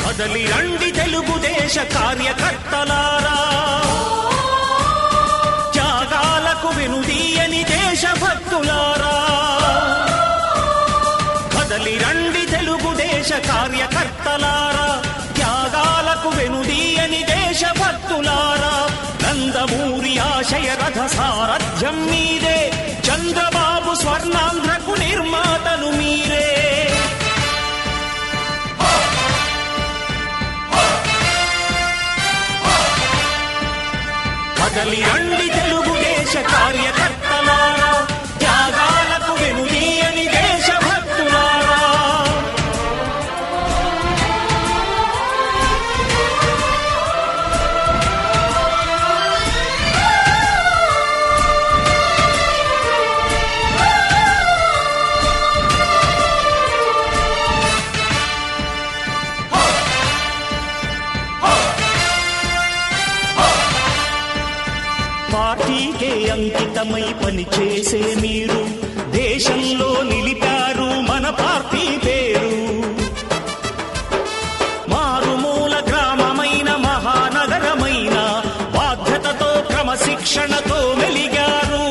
కదలి రండి తెలుగుదేశ కార్యకర్తలారా, త్యాగాలకు వెనుదీయని దేశభక్తులారా. కదలి రండి తెలుగుదేశ కార్యకర్తలారా, త్యాగాలకు వెనుదీయని దేశభక్తులారా. నందమూరి ఆశయ రథ సారథ్యం మీరే, చంద్రబాబు స్వర్ణాంధ్రకు నిర్మాతలు మీరే. కదలి రండి తెలుగుదేశ కార్యకర్తలారా, త్యాగాలకు వెనుదీయని దేశభక్తులారా. పార్టీకే అంకితమై పనిచేసే మీరు దేశంలో నిలిపారు మన పార్టీ పేరు. మారుమూల గ్రామమైన మహానగరమైన బాధ్యతతో క్రమశిక్షణతో మెలిగారు.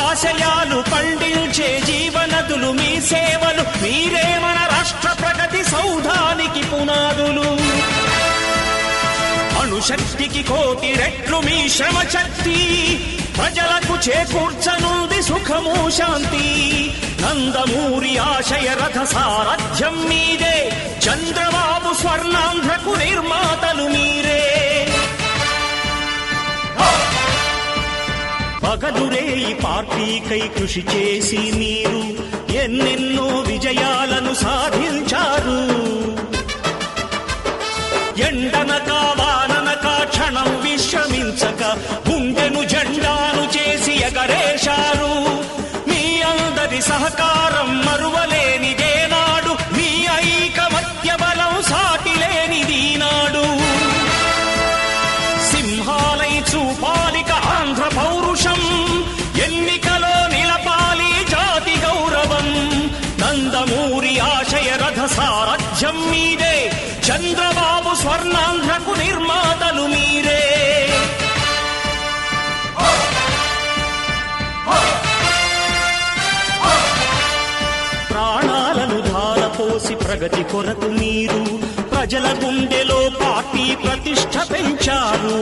ఆశయాలు పండించే జీవనదులు మీ సేవలు, మీరే మన రాష్ట్ర ప్రగతి సౌధానికి పునాదులు. అణుశక్తికి కోటి రెట్లు మీ శ్రమ శక్తి, ప్రజలకు చేకూర్చనుంది సుఖము శాంతి. నందమూరి ఆశయ రథ సారథ్యం మీదే, చంద్రబాబు స్వర్ణాంధ్రకు నిర్మాతలు మీరే. పగలురే ఈ పార్టీకై కృషి చేసి మీరు ఎన్నెన్నో విజయాలను సాధించారు. ఎండనక వాననక క్షణం విశ్రమించక గుండెను జెండాను చేసి ఎగరేశారు. మీ అందరి సహకారం మరువలేనిదేనాడు, మీ ఐకమత్య బలం సాటిలేనిదీనాడు. సింహాలై చూపాలిక ఆంధ్ర పౌరుషం, ఎన్నికలో నిలపాలి జాతి గౌరవం. నందమూరి ఆశయ రథ సారథ్యం మీదే, చంద్రబాబు స్వర్ణాంధ్రకు నిర్మాతలు మీరే. ప్రాణాలను ధారపోసి ప్రగతి కొరకు మీరు ప్రజల గుండెలో పార్టీ ప్రతిష్ఠ పెంచారు.